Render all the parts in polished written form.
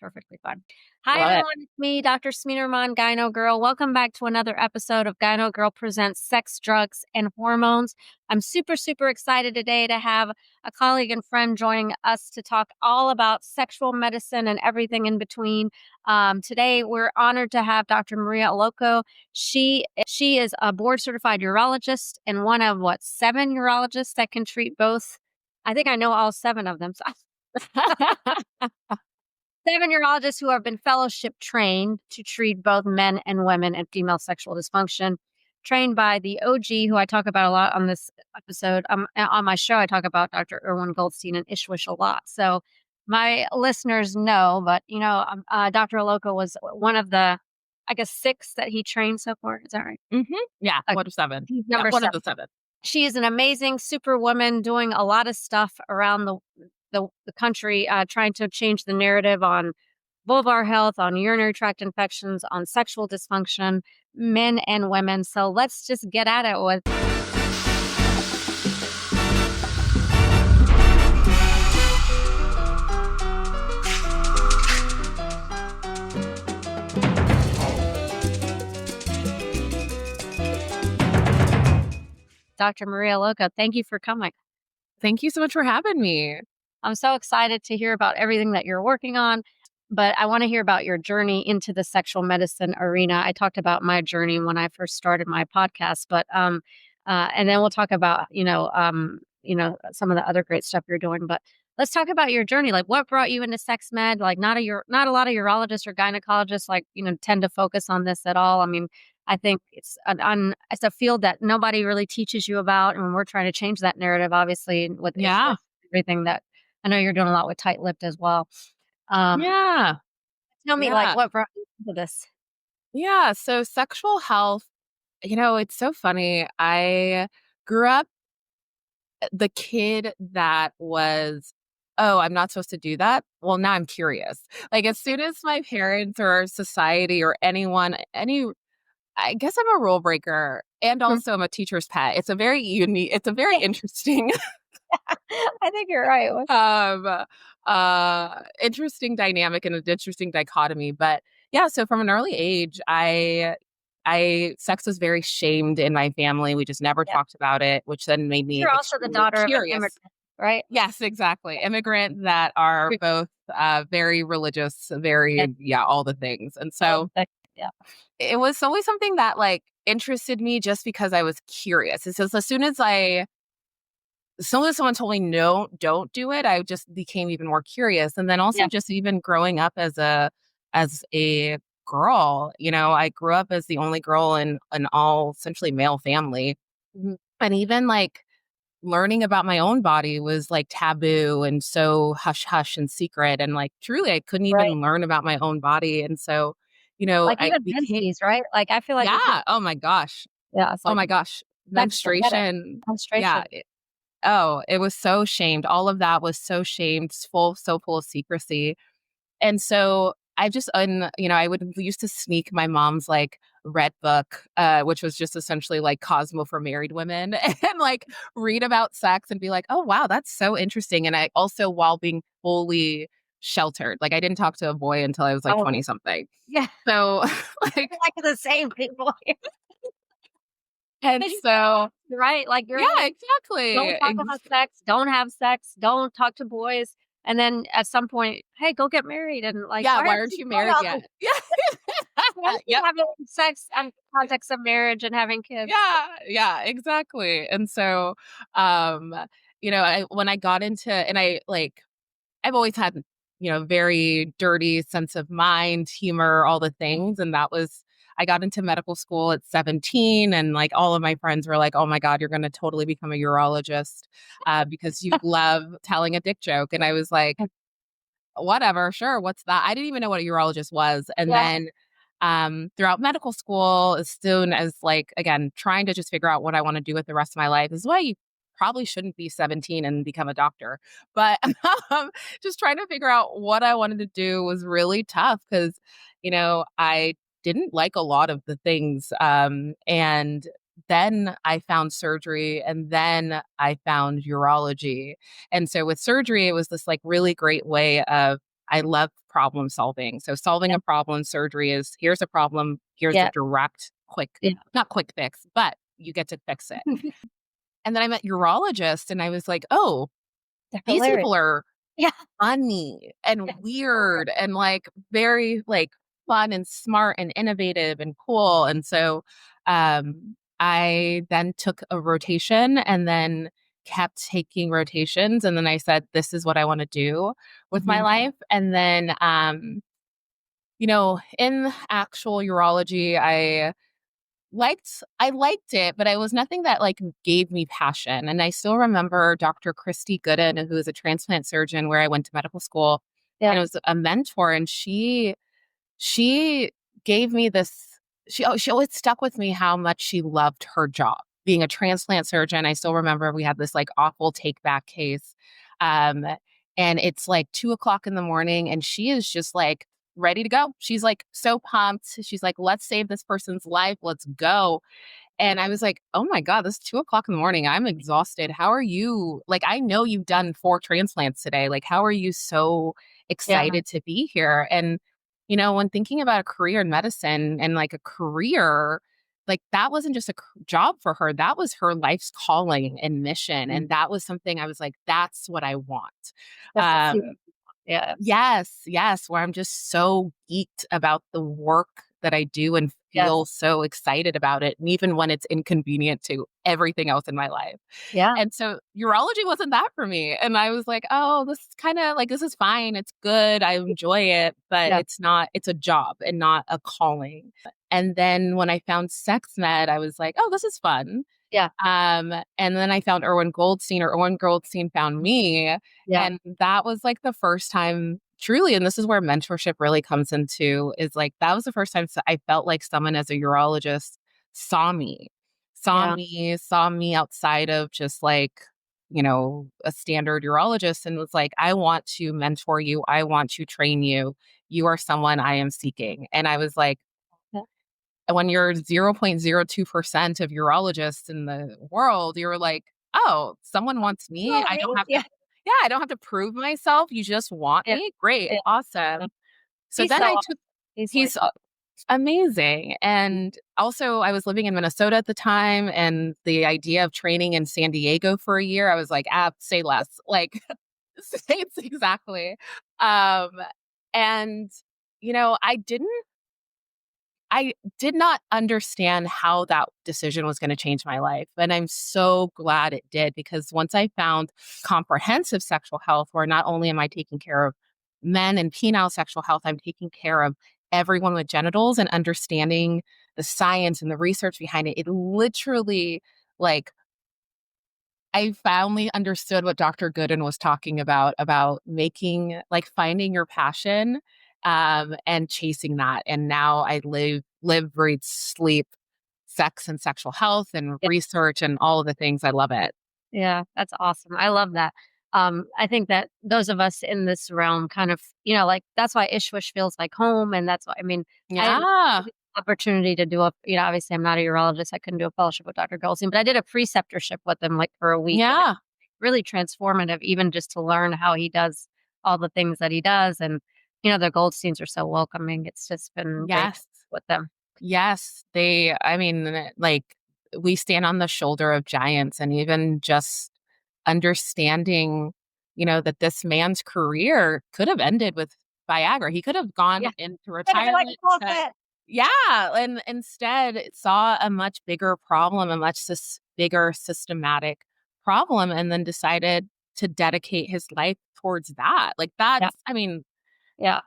perfectly fine. Hi, Love it. everyone. It's me, Dr. Smeenerman, Gyno Girl. Welcome back to another episode of Gyno Girl Presents Sex, Drugs, and Hormones. I'm super, super excited today to have a colleague and friend joining us to talk all about sexual medicine and everything in between. Today, we're honored to have Dr. Maria Uloko. She is a board-certified urologist and one of, 7 urologists that can treat both. I think I know all 7 of them. So 7 urologists who have been fellowship trained to treat both men and women and female sexual dysfunction, trained by the OG, who I talk about a lot on this episode. On my show, I talk about Dr. Irwin Goldstein and Ishwish a lot. So my listeners know, but Dr. Uloko was one of the, I guess, 6 that he trained so far. Is that right? Yeah, Okay. one of 7. He's Yeah, number one 7. of the 7. She is an amazing superwoman doing a lot of stuff around the country, trying to change the narrative on vulvar health, on urinary tract infections, on sexual dysfunction, men and women. So let's just get at it with Dr. Maria Uloko. Thank you for coming. Thank you so much for having me. I'm so excited to hear about everything that you're working on, but I want to hear about your journey into the sexual medicine arena. I talked about my journey when I first started my podcast, but and then we'll talk about some of the other great stuff you're doing. But let's talk about your journey. Like, what brought you into sex med? Like, not a lot of urologists or gynecologists tend to focus on this at all. I mean, I think it's a field that nobody really teaches you about, and we're trying to change that narrative, obviously, with Yeah. everything that I know you're doing a lot with tight-lipped as well. Um, Yeah. Tell me, Yeah. what brought you into this? Yeah. So sexual health, it's so funny. I grew up the kid that was, oh, I'm not supposed to do that. Well, now I'm curious. Like as soon as my parents or society or anyone, I guess I'm a rule breaker and Mhm. also I'm a teacher's pet. It's a very unique, it's a very interesting I think you're right. interesting dynamic and an interesting dichotomy. But yeah, so from an early age, I sex was very shamed in my family. We just never Yeah. talked about it, which then made me You're also the extremely daughter of an curious. immigrant, right? Yes, exactly. Immigrant that are both very religious, Yeah. all the things. And so Yeah. it was always something that like interested me just because I was curious. It's just as soon as someone told me no, don't do it, I just became even more curious. And then also Yeah. just even growing up as a girl, I grew up as the only girl in an all essentially male family. Mhm. And even like learning about my own body was like taboo and so hush hush and secret. And like truly I couldn't Right. even learn about my own body. And so, Like I even became menses, right? Like I feel like if you're yeah. Oh my gosh. it's Oh like my gosh. sex, forget it. Menstruation. Yeah. Menstruation. Oh, it was so shamed. All of that was so shamed, so full of secrecy. And so I just, I would used to sneak my mom's like red book, which was just essentially like Cosmo for married women and like read about sex and be like, oh, wow, that's so interesting. And I also, while being fully sheltered, like I didn't talk to a boy until I was like Oh, 20 something. yeah. So like, We're like the same people. and so, Right? Like you're yeah, like, don't exactly. talk about sex, don't have sex, don't talk to boys. And then at some point, hey, go get married. And like, Yeah. why Why aren't aren't you you doing married all yet? this? Yeah. Why aren't you Yep. having sex in context of marriage and having kids? Yeah, exactly. And so, when I got into, and I've always had, very dirty sense of mind, humor, all the things. And I got into medical school at 17 and like all of my friends were like, oh my God, you're going to totally become a urologist because you love telling a dick joke. And I was like, whatever, sure. What's that? I didn't even know what a urologist was. And Yeah. then throughout medical school, as soon as like, again, trying to just figure out what I want to do with the rest of my life, this is why you probably shouldn't be 17 and become a doctor. But just trying to figure out what I wanted to do was really tough because, I didn't like a lot of the things. And then I found surgery and then I found urology. And so with surgery, it was this like really great way of I love problem solving. So solving Yeah. a problem, surgery is here's a problem, here's a Yeah. direct, quick, Yeah. not quick fix, but you get to fix it. And then I met urologists and I was like, oh, They're these hilarious. people are Yeah. funny Yeah. and So great. weird and like very like fun and smart and innovative and cool. And so I then took a rotation and then kept taking rotations. And then I said, this is what I want to do with my Mhm. life. And then, in actual urology, I liked it, but it was nothing that like gave me passion. And I still remember Dr. Christy Gooden, who is a transplant surgeon where I went to medical school Yeah. and it was a mentor. And she gave me this, she always stuck with me how much she loved her job. Being a transplant surgeon, I still remember we had this like awful take back case. Um, and it's like 2 o'clock in the morning, and she is just like ready to go. She's like so pumped. She's like, let's save this person's life. Let's go. And I was like, oh my God, this is 2 o'clock in the morning. I'm exhausted. How are you? Like, I know you've done 4 transplants today. Like, how are you so Yeah. excited to be here? And, when thinking about a career in medicine and like a career, like that wasn't just a job for her. That was her life's calling and mission. Mm. And that was something I was like, that's what I want. That's what Um, she Yeah. Yes, yes, where I'm just so geeked about the work that I do and Yes. feel so excited about it, and even when it's inconvenient to everything else in my life. Yeah. And so urology wasn't that for me. And I was like, oh, this is kind of like, this is fine. It's good. I enjoy it, but Yeah. it's not, it's a job and not a calling. And then when I found sex med, I was like, oh, this is fun. Yeah. And then I found Erwin Goldstein found me. Yeah. And that was like the first time truly, and this is where mentorship really comes into, is like, that was the first time I felt like someone as a urologist saw me, Yeah. saw me outside of just like, a standard urologist and was like, I want to mentor you. I want to train you. You are someone I am seeking. And I was like, Yeah. when you're 0.02% of urologists in the world, you're like, oh, someone wants me. Oh, I don't really? have to, Yeah. yeah, I don't have to prove myself. You just want Yeah. me. Great. Yeah. Awesome. So He's then so I awesome. took, He's like he's amazing. And also, I was living in Minnesota at the time. And the idea of training in San Diego for a year, I was like, say less. Like, say it's exactly. Um, and, I did not understand how that decision was going to change my life. And I'm so glad it did, because once I found comprehensive sexual health, where not only am I taking care of men and penile sexual health, I'm taking care of everyone with genitals and understanding the science and the research behind it. It literally, like, I finally understood what Dr. Gooden was talking about making, like, finding your passion, and chasing that. And now I live, breathe, sleep sex and sexual health and yeah. research and all of the things. I love it. Yeah, that's awesome. I love that. I think that those of us in this realm kind of, like that's why Ishwish feels like home. And that's why, I didn't Yeah. get the opportunity to do obviously I'm not a urologist. I couldn't do a fellowship with Dr. Goldstein, but I did a preceptorship with him like for a week. And it's Yeah. really transformative, even just to learn how he does all the things that he does. And, the Goldsteins are so welcoming. It's just been great Yes. with them. Yes. Like, we stand on the shoulder of giants, and even just understanding, that this man's career could have ended with Viagra. He could have gone Yeah. into Could have been like, retirement. bullshit. Yeah. And instead it saw a much bigger problem, a much bigger systematic problem, and then decided to dedicate his life towards that. Like, Yeah. that's, Yeah.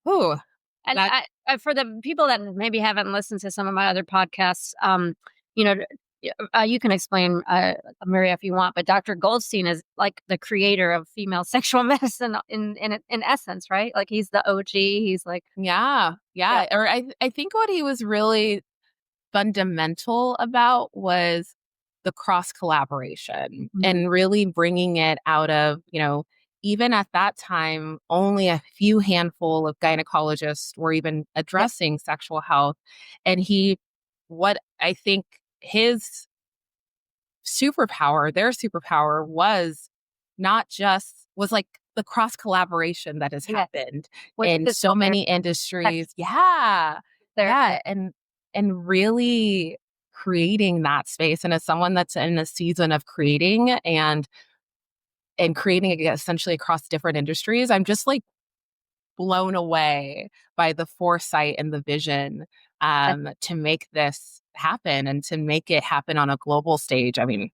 ooh, And that, for the people that maybe haven't listened to some of my other podcasts, you know, you can explain, Maria, if you want, but Dr. Goldstein is like the creator of female sexual medicine in essence, right? Like he's the OG. He's like, yeah. yeah, Yeah. Or I think what he was really fundamental about was the cross collaboration mhm, and really bringing it out of, even at that time, only a few handful of gynecologists were even yeah, addressing sexual health. And what I think his their superpower was not just, was like the cross collaboration that has Yeah. happened With in so physical therapy, many industries. Yeah. therapy. Yeah. And really creating that space. And as someone that's in a season of creating and creating essentially across different industries, I'm just like blown away by the foresight and the vision to make this happen and to make it happen on a global stage. I mean,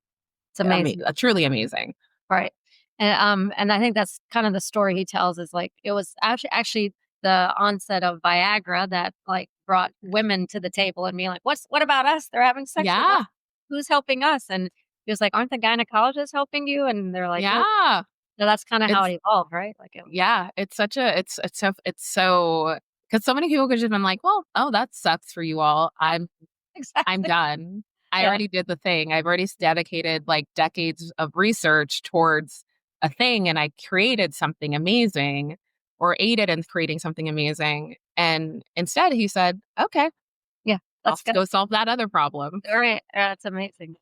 It's amazing. truly amazing. Right. And I think that's kind of the story he tells is like it was actually the onset of Viagra that like brought women to the table and being like, what about us? They're having sex with us. Yeah. Who's helping us? And he was like, aren't the gynecologists helping you? And they're like, nope. Yeah. So that's kind of how It's it evolved, right? Like, yeah, it's such a it's so because so many people could just been like, well, oh, that sucks for you all. I'm exactly. done. I Yeah. already did the thing. I've already dedicated like decades of research towards a thing and I created something amazing or aided in creating something amazing. And instead he said, okay, Yeah. I'll Let's go. go solve that other problem. Right, that's amazing.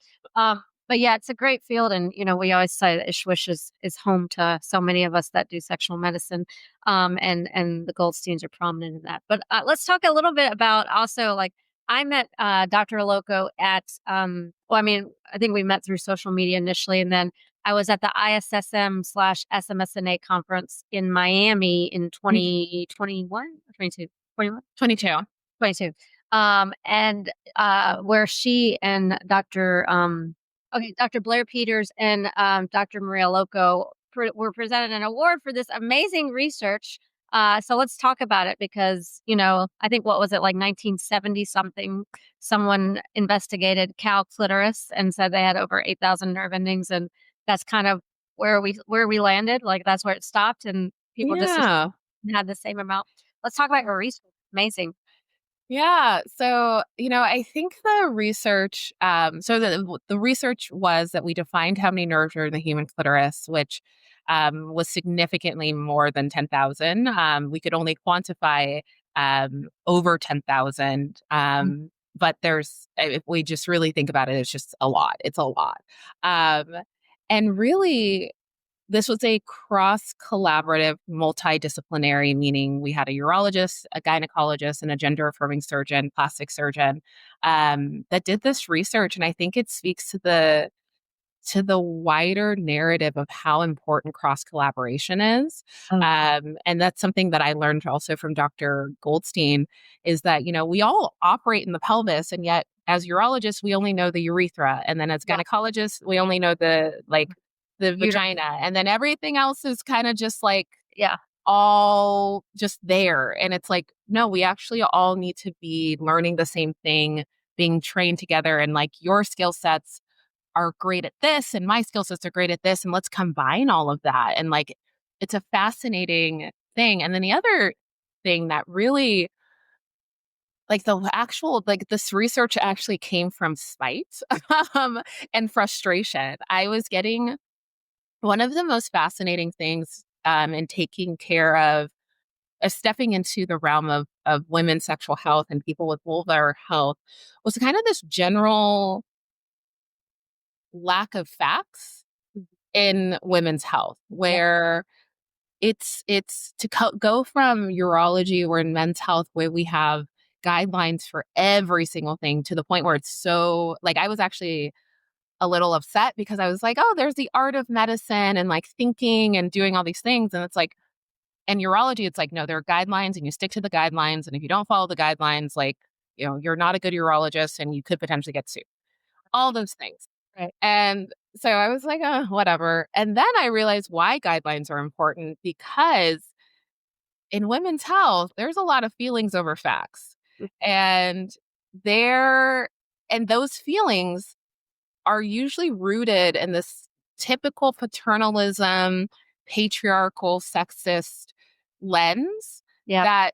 But yeah, it's a great field, and we always say that Ishwish is home to so many of us that do sexual medicine, and the Goldsteins are prominent in that. But let's talk a little bit about also like I met Dr. Uloko at well, I mean, I think we met through social media initially, and then I was at the ISSM/SMSNA conference in Miami in 2021, 22, 21. 22. 22. And where she and Dr. Blair Peters and Dr. Maria Loco were presented an award for this amazing research. So let's talk about it because, I think what was it like 1970 something? Someone investigated cow clitoris and said they had over 8,000 nerve endings, and that's kind of where we landed. Like that's where it stopped, and people just Yeah. had the same amount. Let's talk about your research. Amazing. Yeah. So, I think the research, so the research was that we defined how many nerves are in the human clitoris, which was significantly more than 10,000. We could only quantify over 10,000. But if we just really think about it, it's just a lot. It's a lot. Um, and really, this was a cross collaborative, multidisciplinary, meaning we had a urologist, a gynecologist, and a gender affirming surgeon, plastic surgeon that did this research. And I think it speaks to the wider narrative of how important cross collaboration is. Oh, And that's something that I learned also from Dr. Goldstein is that, we all operate in the pelvis and yet as urologists, we only know the urethra. And then as yeah. gynecologists, we only know the Uter vagina. And then everything else is kind of just like yeah, all just there. And it's like, no, we actually all need to be learning the same thing, being trained together and like your skill sets are great at this and my skill sets are great at this and let's combine all of that and like it's a fascinating thing. And then the other thing that really like the actual like this research actually came from spite and frustration. I was getting one of the most fascinating things in taking care of stepping into the realm of women's sexual health and people with vulvar health was kind of this general lack of facts in women's health yeah, where it's to go from urology or in men's health where we have guidelines for every single thing to the point where it's so like I was actually a little upset because I was like, oh, there's the art of medicine and like thinking and doing all these things. And it's like, and urology, it's like, no, there are guidelines and you stick to the guidelines. And if you don't follow the guidelines, like, you're not a good urologist and you could potentially get sued. All those things. right. And so I was like, oh, whatever. And then I realized why guidelines are important because in women's health, there's a lot of feelings over facts. Mm, And there, and those feelings are usually rooted in this typical paternalism, patriarchal, sexist lens yeah. that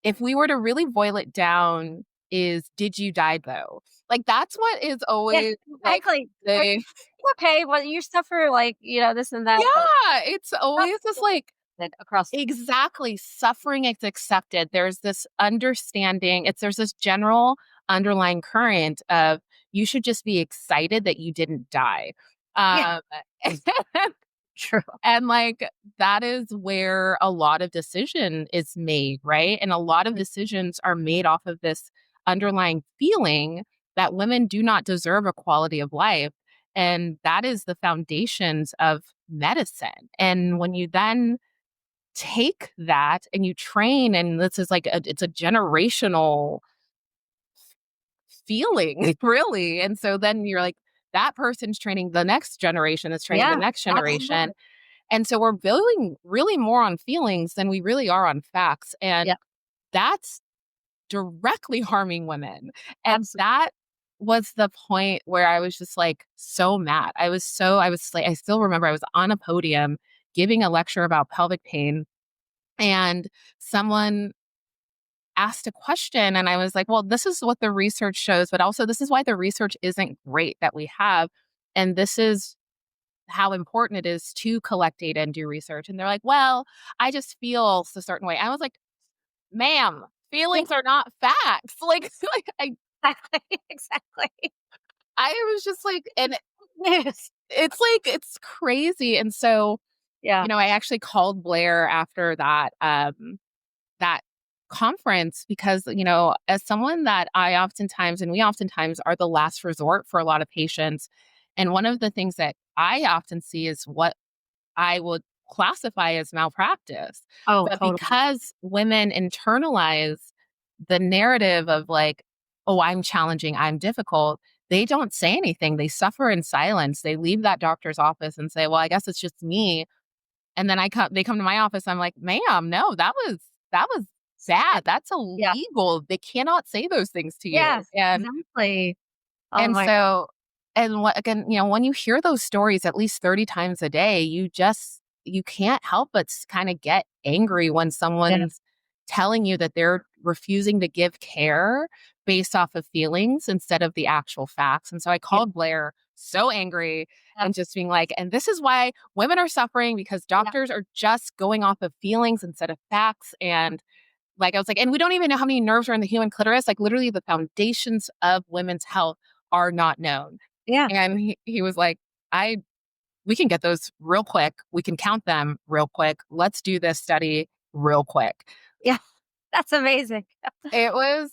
if we were to really boil it down is did you die though? Like that's what is Yeah, always like exactly. Like, the okay, well, you suffer, like, this and that, but yeah, it's not always this like across exactly suffering is accepted. There's this understanding, there's this general underlying current of you should just be excited that you didn't die. yeah, Um True. And like that is where a lot of decision is made, right? And a lot of decisions are made off of this underlying feeling that women do not deserve a quality of life. And that is the foundations of medicine. And when you then take that and you train, and this is like it's a generational feeling, really. And so then you're like, that person's training the next generation, is training the Yeah, next generation. absolutely. And so we're building really more on feelings than we really are on facts. And Yeah, that's directly harming women. And absolutely. that was the point where I was just like so mad. I was like, I still remember I was on a podium giving a lecture about pelvic pain, and someone asked a question, and I was like, well, this is what the research shows, but also this is why the research isn't great that we have. And this is how important it is to collect data and do research. And they're like, well, I just feel a certain way. I was like, ma'am, Yeah, feelings are not facts. exactly, exactly. I was just like, and Yes. it's like, it's crazy. And so, Yeah. I actually called Blair after that conference because, as someone that we oftentimes are the last resort for a lot of patients. And one of the things that I often see is what I would classify as malpractice. Oh, But totally. because women internalize the narrative of like, oh, I'm challenging, I'm difficult, they don't say anything. They suffer in silence. They leave that doctor's office and say, well, I guess it's just me. And then they come to my office. I'm like, ma'am, no, that was Yeah. bad. That's Yeah. illegal. They cannot say those things to you. Yes, exactly. Oh And my so, and what again, when you hear those stories at least 30 times a day, you can't help but kind of get angry when yeah. someone's telling you that they're refusing to give care based off of feelings instead of the actual facts. And so I Yeah. called Blair so angry Yeah. and just being like, and this is why women are suffering, because Yeah. doctors are just going off of feelings instead of facts. And like, I was like, and we don't even know how many nerves are in the human clitoris. Like, literally, the foundations of women's health are not known. Yeah. And he was like, we can get those real quick. We can count them real quick. Let's do this study real quick. Yeah. That's amazing. It was,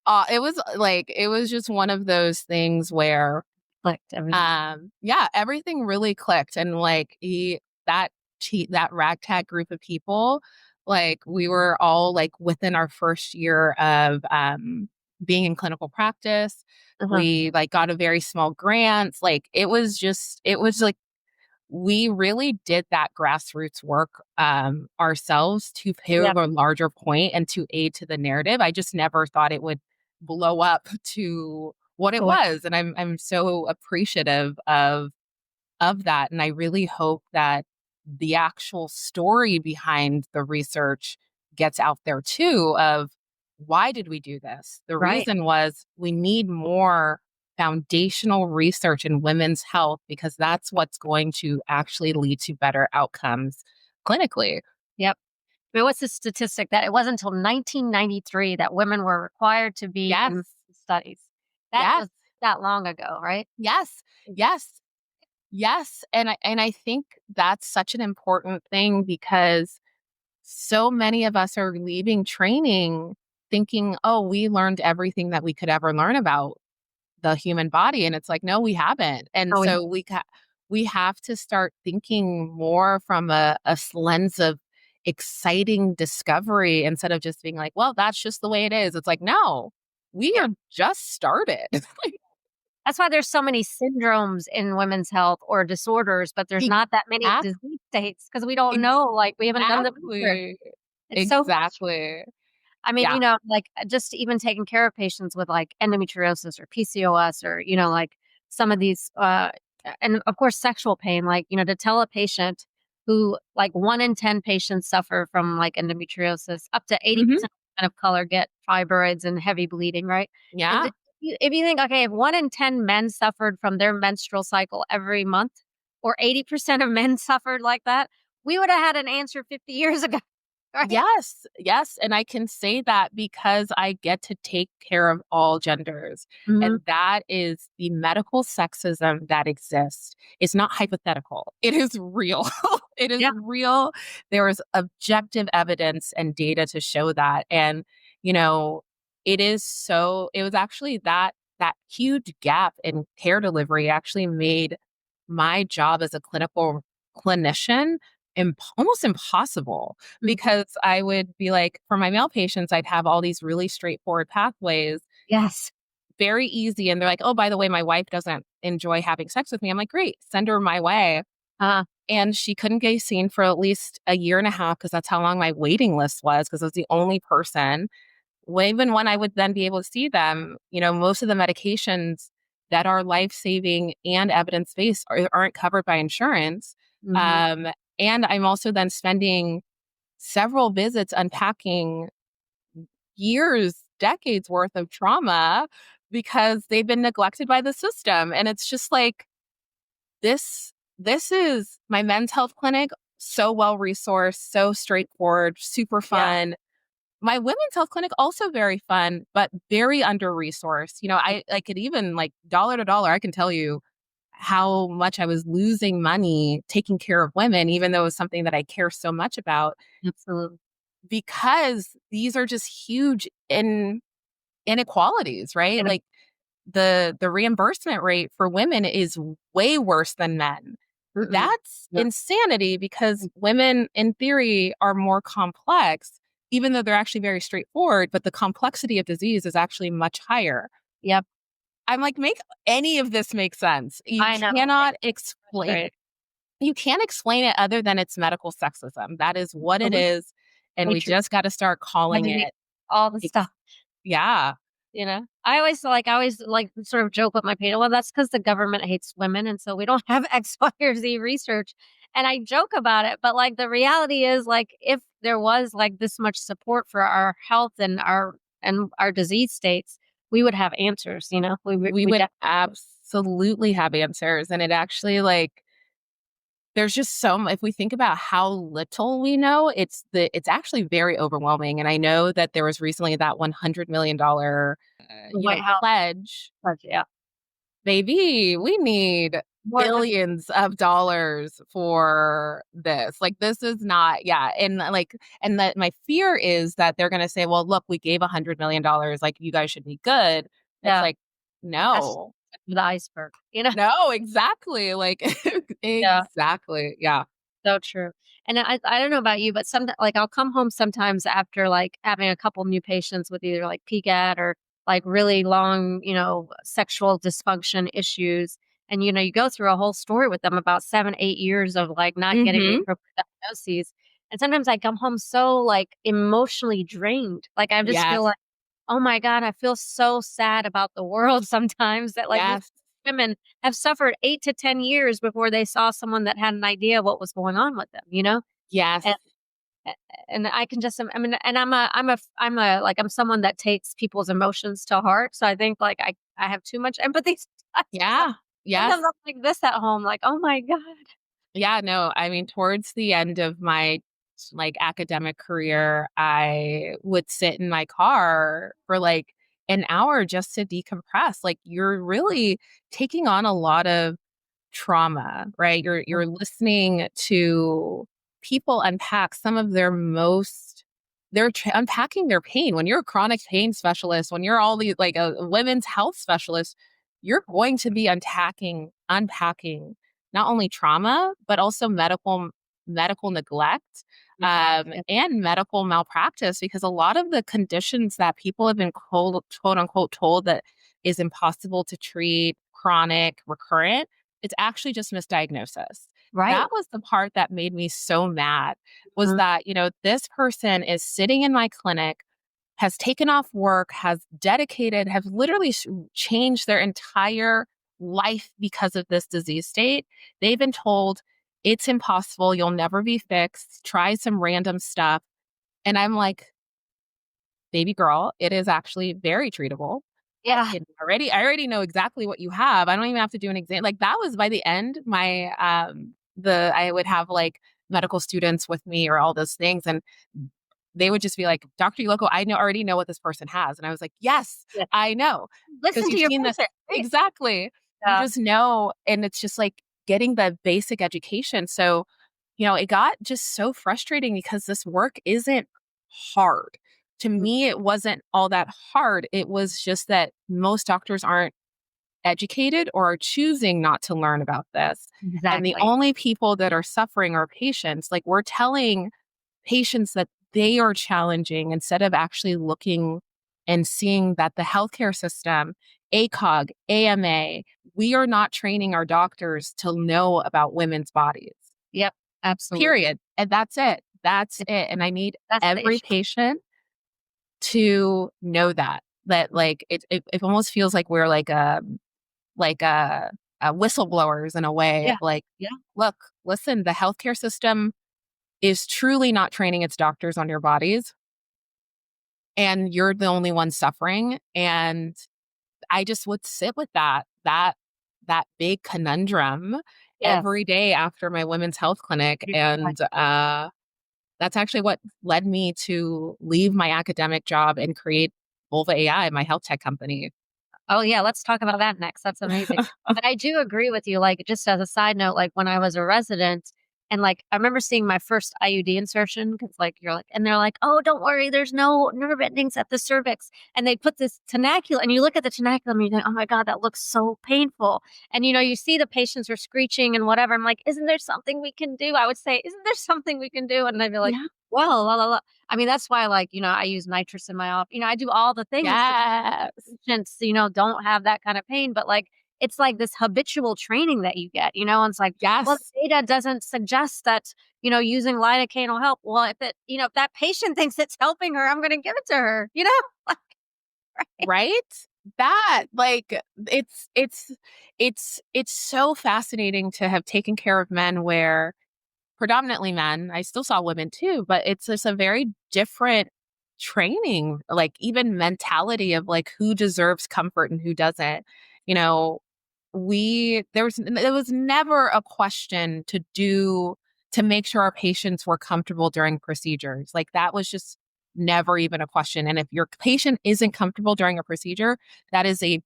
it was just one of those things where Clicked everything. yeah, everything really clicked. And like that that ragtag group of people, like we were all like within our first year of being in clinical practice. Uh-huh. We like got a very small grant. Like it was like we really did that grassroots work ourselves to Yeah. prove a larger point and to aid to the narrative. I just never thought it would blow up to what it So what was. And I'm so appreciative of that. And I really hope that the actual story behind the research gets out there too of why did we do this? The right. reason was we need more foundational research in women's health because that's what's going to actually lead to better outcomes clinically. Yep. I mean, what's the statistic that it wasn't until 1993 that women were required to be Yes. in studies? That Yes. was that long ago, right? Yes. Yes. Yes. And I think that's such an important thing because so many of us are leaving training thinking, oh, we learned everything that we could ever learn about the human body. And it's like, no, we haven't. And Oh, so we have to start thinking more from a lens of exciting discovery instead of just being like, well, that's just the way it is. It's like, no, we yeah. are just started. That's why there's so many syndromes in women's health or disorders, but there's not that many Exact- disease states because we don't know. Like we haven't done the research. exactly. It's so frustrating. Exactly. I mean, Yeah. like just even taking care of patients with like endometriosis or PCOS or, like some of these, and of course, sexual pain, like, to tell a patient who like 1 in 10 patients suffer from like endometriosis, up to Hmm. 80% of color get fibroids and heavy bleeding, right? And Yeah. if you think, okay, if 1 in 10 men suffered from their menstrual cycle every month, or 80% of men suffered like that, we would have had an answer 50 years ago. right? Yes, yes. And I can say that because I get to take care of all genders. Mhm. And that is the medical sexism that exists. It's not hypothetical, it is real. It is Yeah. real. There is objective evidence and data to show that. And, you know, it was actually that huge gap in care delivery actually made my job as a clinical clinician almost impossible Mhm. because I would be like, for my male patients, I'd have all these really straightforward pathways, Yes. very easy. And they're like, oh, by the way, my wife doesn't enjoy having sex with me. I'm like, great, send her my way. Uh, And she couldn't get seen for at least a year and a half because that's how long my waiting list was because I was the only person. Even when I would then be able to see them, most of the medications that are life saving and evidence based aren't covered by insurance. mhm. Um, and I'm also then spending several visits unpacking years, decades worth of trauma because they've been neglected by the system. And it's just like this is my men's health clinic, so well resourced, so straightforward, super Yeah. fun. My women's health clinic also very fun, but very under resourced. I could even like dollar to dollar, I can tell you how much I was losing money taking care of women, even though it was something that I care so much about, Absolutely. because these are just huge inequalities, right? And Like the reimbursement rate for women is way worse than men. mm-mm. That's Yeah. insanity because women in theory are more complex, even though they're actually very straightforward, but the complexity of disease is actually much higher. Yep. I'm like, make any of this make sense. I know. Cannot It's explain frustrating. you can't explain it other than it's medical sexism. That is what it Absolutely. is. And we Hatred, just got to start calling envy, it. all the stuff. Yeah. I always sort of joke with my patient, well, that's because the government hates women, and so we don't have X, Y, or Z research, and I joke about it, but, like, the reality is, like, if there was, like, this much support for our health and our disease states, we would have answers, We we would definitely would. absolutely have answers. And it actually there's just if we think about how little we know, it's actually very overwhelming. And I know that there was recently that $100 million The White House pledge. budget, yeah. Baby, we need More than billions of dollars for this. Like, this is not, yeah. And that my fear is that they're going to say, well, look, we gave $100 million. Like, you guys should be good. It's yeah, like, that's no, the iceberg. no, exactly. Like, Yeah. exactly. Yeah. So true. And I don't know about you, but like I'll come home sometimes after like having a couple new patients with either like PGAD or like really long, sexual dysfunction issues. And you go through a whole story with them about 7, 8 years of like not getting the Mm-hmm. appropriate diagnoses. And sometimes I come home so like emotionally drained. Like I just feel Yes. like, oh my God, I feel so sad about the world sometimes that like these Yes. women have suffered 8 to 10 years before they saw someone that had an idea what was going on with them. Yes. And and I can just I mean, and I'm someone that takes people's emotions to heart, so I think, like, I have too much empathy sometimes, so Yeah. Yes. sometimes I'm like this at home, like, "Oh my god." Yeah, no, I mean, towards the end of my academic career, I would sit in my car for like an hour just to decompress. Like, you're really taking on a lot of trauma, right? You're listening to people unpack some of they're unpacking their pain. When you're a chronic pain specialist, when you're all these like a women's health specialist, you're going to be unpacking not only trauma but also medical neglect, Yeah. and medical malpractice, because a lot of the conditions that people have been quote unquote told that is impossible to treat, chronic, recurrent, it's actually just misdiagnosis. That Right. was the part that made me so mad, was Mhm. that, this person is sitting in my clinic, has taken off work, has dedicated, have literally changed their entire life because of this disease state. They've been told it's impossible, you'll never be fixed, try some random stuff. And I'm like, baby girl, it is actually very treatable. Yeah. I already know exactly what you have. I don't even have to do an exam. Like, that was by the end, I would have like medical students with me or all those things. And they would just be like, Dr. Uloko, already know what this person has. And I was like, yes, Yeah. I know. Because Listen to you've your seen this. patient, right? Exactly. You Yeah. just know. And it's just like getting the basic education. So, it got just so frustrating because this work isn't hard. To Mm, me, it wasn't all that hard. It was just that most doctors aren't educated or are choosing not to learn about this. And the exactly. only people that are suffering are patients. Like, we're telling patients that they are challenging instead of actually looking and seeing that the healthcare system, ACOG, AMA, we are not training our doctors to know about women's bodies, Yep. Absolutely. period. And that's it. That's it. And I need That's the every issue. patient to know that like it almost feels like we're like whistleblowers in a way Yeah. of like, Yeah. look, listen, the healthcare system is truly not training its doctors on your bodies, and you're the only one suffering. And I just would sit with that big conundrum Yes. every day after my women's health clinic. Yeah. And that's actually what led me to leave my academic job and create Vulva AI, my health tech company. Oh, yeah, let's talk about that next. That's amazing. But I do agree with you, like, just as a side note, like, when I was a resident and, like, I remember seeing my first IUD insertion because, like, you're like and they're like, "Oh, don't worry, there's no nerve endings at the cervix." And they put this tenaculum and you look at the tenaculum and you think, "Oh my god, that looks so painful." And, you see the patients are screeching and whatever. I'm like, "Isn't there something we can do?" I would say, "Isn't there something we can do?" And they'd be like, Yeah. "Well, la, la, la." I mean, that's why, like, I use nitrous in my office. I do all the things to Yes. patients, don't have that kind of pain, but, like, it's like this habitual training that you get, and it's like, well, Yes. the data doesn't suggest that, using lidocaine will help. Well, if that patient thinks it's helping her, I'm gonna give it to her, you know? Like, right? Right? That, like, it's so fascinating to have taken care of men where predominantly men, I still saw women too, but it's just a very different training, like even mentality of like who deserves comfort and who doesn't. You know, there was never a question to make sure our patients were comfortable during procedures. Like, that was just never even a question. And if your patient isn't comfortable during a procedure,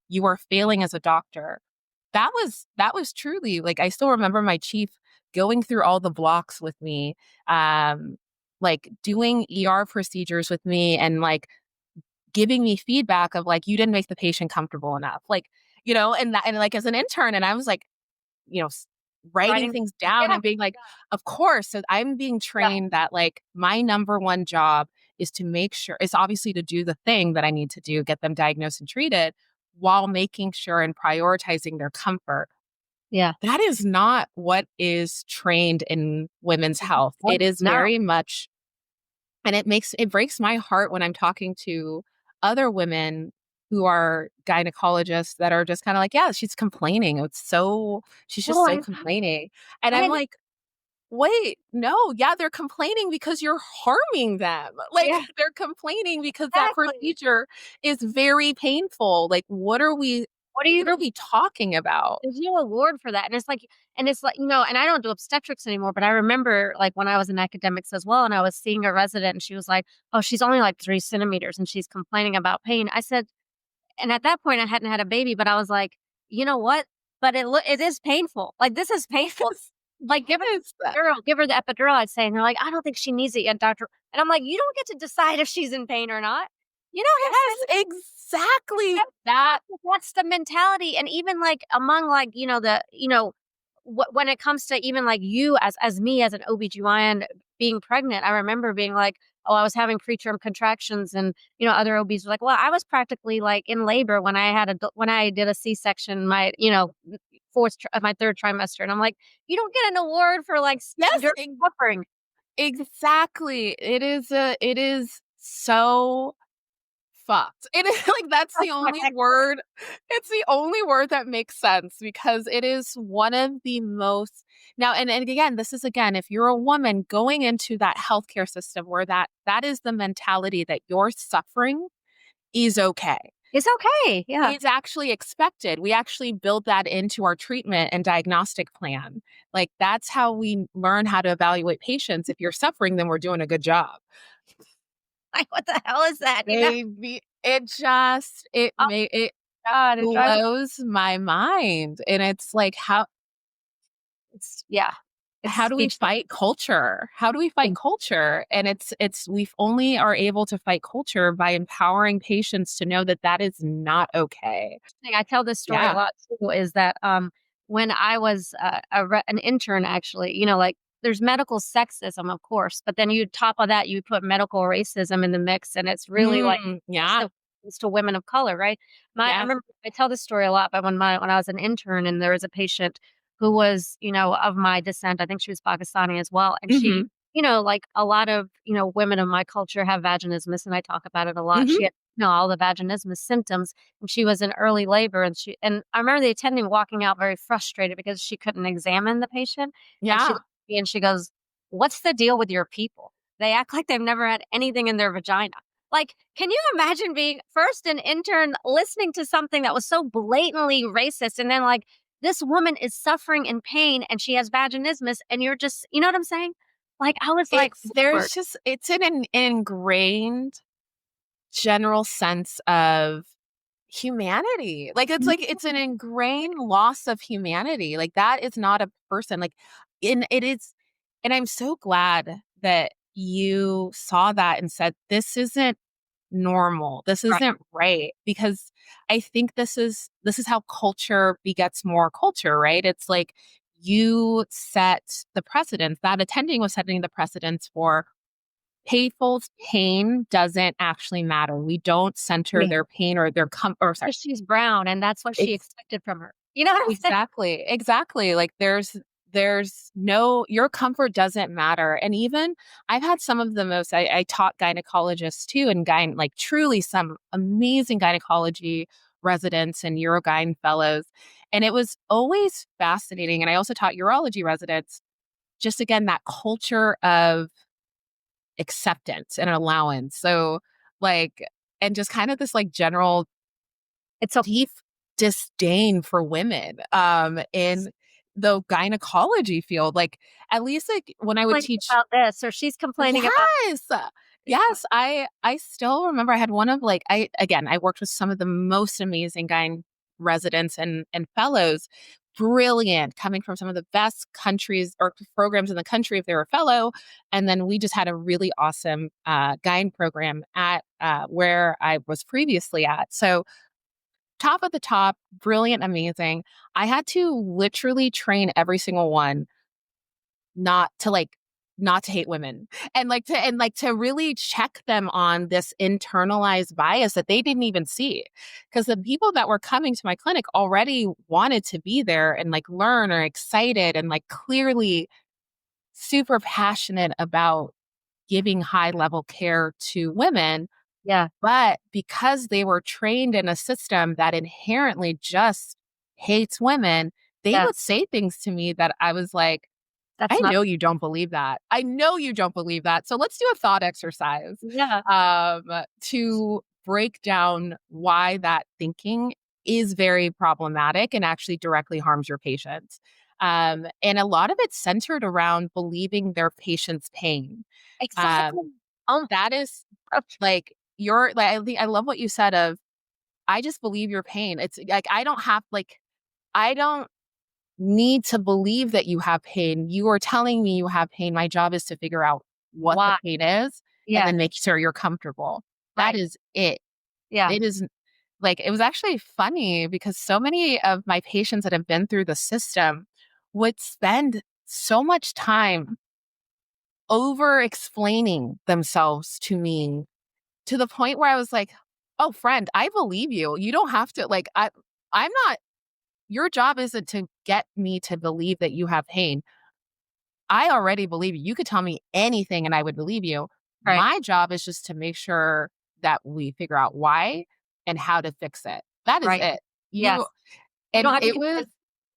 you are failing as a doctor. That was truly, like, I still remember my chief going through all the blocks with me, um like doing ER procedures with me, and like giving me feedback of like, you didn't make the patient comfortable enough, like, and like as an intern, and I was like, you know, s- writing Writing things down yeah, and being like, of course. So I'm being yeah, trained that like my number one job is to make sure, it's obviously to do the thing that I need to do, get them diagnosed and treated, while making sure and prioritizing their comfort. yeah. That is not what is trained in women's health. What It is no. very much, and it breaks my heart when I'm talking to other women who are gynecologists that are just kind of like, yeah, she's just Oh, so I complaining. And I'm I like, wait, no, yeah, they're complaining because you're harming them. Like, yeah, they're complaining because that exactly. procedure is very painful. Like, What do you what are we talking about? There's no award for that, and it's like, and I don't do obstetrics anymore, but I remember, like, when I was in academics as well, and I was seeing a resident, and she was like, "Oh, she's only, like, 3 centimeters, and she's complaining about pain." I said and at that point, I hadn't had a baby, but I was like, "You know what? But it is painful. Like, this is painful. Like, give her Yes. the epidural, give her the epidural," I'd say, and they're like, "I don't think she needs it yet, doctor." And I'm like, "You don't get to decide if she's in pain or not. You don't have say." Yes, exactly. That That's the mentality, and even, like, among, like, when it comes to even, like, you as me as an OBGYN being pregnant, I remember being like, "Oh, I was having preterm contractions," and, other OBs were like, "Well, I was practically, like, in labor when I did a C-section my, 3rd trimester," and I'm like, "You don't get an award for, like, yes, enduring suffering." exactly. It is so fucked. It is like, that's the only word. It's the only word that makes sense, because it is one of the most, now, and again, this is, again, if you're a woman going into that healthcare system where that is the mentality that your suffering is okay. It's okay, yeah. It's actually expected. We actually build that into our treatment and diagnostic plan. Like, that's how we learn how to evaluate patients. If you're suffering, then we're doing a good job. Like, what the hell is that? You know? Baby, it just Oh it God, it drives blows my mind, and it's like, it's yeah, it's how do we speechless. fight culture? How do we fight culture? And it's we only are able to fight culture by empowering patients to know that that is not okay. I tell this story a Yeah. lot too, is that, when I was, an intern actually, like, there's medical sexism, of course, but then you top of that, you put medical racism in the mix, and it's really, like, Yeah. also it's to women of color, right? I Yes. remember I tell this story a lot, but when I was an intern and there was a patient who was, of my descent, I think she was Pakistani as well, and she Mhm. like a lot of, women of my culture have vaginismus, and I talk about it a lot. Mhm. She had, all the vaginismus symptoms, and she was in early labor, and I remember the attending walking out very frustrated because she couldn't examine the patient, and she Yeah. looked at me and she goes, "What's the deal with your people? They act like they've never had anything in their vagina." Like, can you imagine being first an intern listening to something that was so blatantly racist, and then, like, this woman is suffering in pain and she has vaginismus, and you're just, you know what I'm saying? Like, I was like, There's Lord, just it's an ingrained general sense of humanity. Like it's an ingrained loss of humanity. Like that is not a person. Like in it is and I'm so glad that you saw that and said this isn't normal. This right, isn't right because I think this is how culture begets more culture, right? It's like you set the precedence. That attending was setting the precedence for people's pain doesn't actually matter. We don't center me, their pain or their or sorry. because she's brown and that's what she Ex- expected from her. You know what I'm saying? exactly. Exactly. Like there's no your comfort doesn't matter. And even I've had some of the most I taught gynecologists too and like truly some amazing gynecology residents and urogyn fellows. And it was always fascinating. And I also taught urology residents, just again, that culture of acceptance and allowance. So like, and just kind of this like general It's okay. deep disdain for women in the gynecology field. Like at least like when I would Complaining teach. about this or she's complaining about Yes. Yes, I still remember I had one of like I worked with some of the most amazing gyn residents and fellows, brilliant, coming from some of the best countries or programs in the country if they were a fellow. And then we just had a really awesome gyn program at where I was previously at. So top of the top, brilliant, amazing. I had to literally train every single one not to not to hate women and like to really check them on this internalized bias that they didn't even see because the people that were coming to my clinic already wanted to be there and like learn or excited and like clearly super passionate about giving high level care to women, yeah, but because they were trained in a system that inherently just hates women, they yeah, would say things to me that I was like, that's I not know you don't believe that. I know you don't believe that. So let's do a thought exercise yeah, to break down why that thinking is very problematic and actually directly harms your patients. And a lot of it's centered around believing their patient's pain. exactly. Um, Oh, that is like your like I love what you said of I just believe your pain. It's like I don't need to believe that you have pain. You are telling me you have pain. My job is to figure out what the why? pain is and Yeah, then make sure you're comfortable. That right. is it. Yeah, It is like, it was actually funny because so many of my patients that have been through the system would spend so much time over explaining themselves to me to the point where I was like, oh, friend, I believe you. You don't have to, I'm not, your job isn't to get me to believe that you have pain. I already believe you. You could tell me anything and I would believe you. right, My job is just to make sure that we figure out why and how to fix it. That is right. it. You Yes. You and don't have to it convince was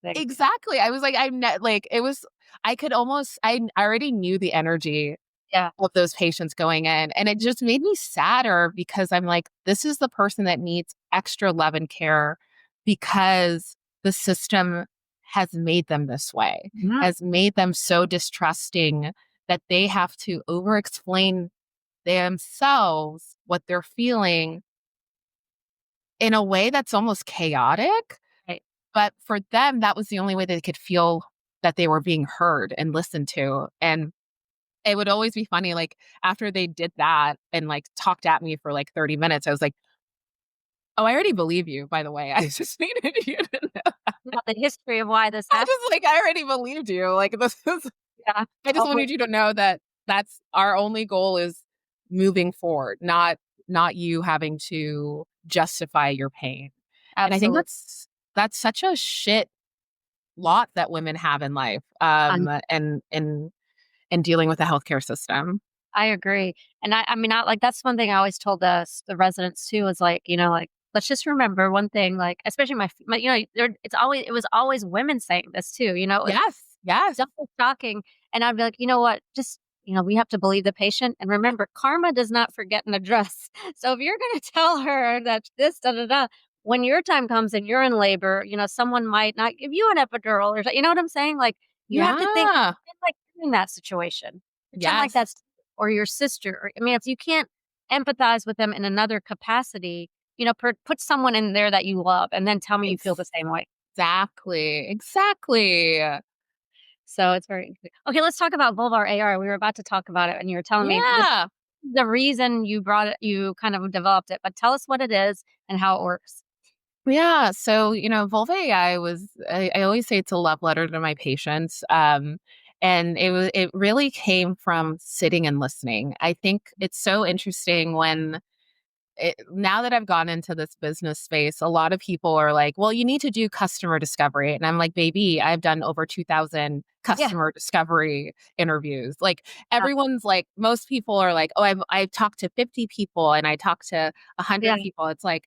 anything. exactly. I was like, like it was. I could almost. I already knew the energy Yeah, of those patients going in, and it just made me sadder because I'm like, this is the person that needs extra love and care because the system has made them this way, mhm, has made them so distrusting that they have to over explain themselves, what they're feeling in a way that's almost chaotic. Right. But for them, that was the only way they could feel that they were being heard and listened to. And it would always be funny, like after they did that and like talked at me for like 30 minutes, I was like, oh, I already believe you, by the way. I just needed you to know. About the history of why this I happened. just like, I already believed you. Like, this is, Yeah. I just Hopefully wanted you to know that that's our only goal is moving forward, not you having to justify your pain. And I think absolutely. that's such a shit lot that women have in life, and dealing with the healthcare system. I agree. And I mean, like, that's one thing I always told the residents too is like, like, let's just remember one thing, like, especially my it was always women saying this too, it's Yes, yes, double shocking. And I'd be like, you know what, just, we have to believe the patient. And remember, karma does not forget an address. So if you're going to tell her that this, da, da, da, when your time comes and you're in labor, someone might not give you an epidural you know what I'm saying? Like, you have to think yeah, like you're in that situation. Pretend like yes, that's or your sister, or I mean, if you can't empathize with them in another capacity, put someone in there that you love, and then tell me you feel the same way. exactly, exactly. So it's very interesting. Okay, let's talk about vulvar AR. We were about to talk about it, and you were telling me this Yeah. the reason you brought it, you kind of developed it. But tell us what it is and how it works. Yeah. So, Vulva AI I always say it's a love letter to my patients. And it really came from sitting and listening. I think it's so interesting now that I've gone into this business space, a lot of people are like, well, you need to do customer discovery. And I'm like, baby, I've done over 2,000 Yeah, customer discovery interviews. Like yeah, everyone's like, most people are like, oh, I've talked to 50 people and I talked to yeah. 100 people. It's like,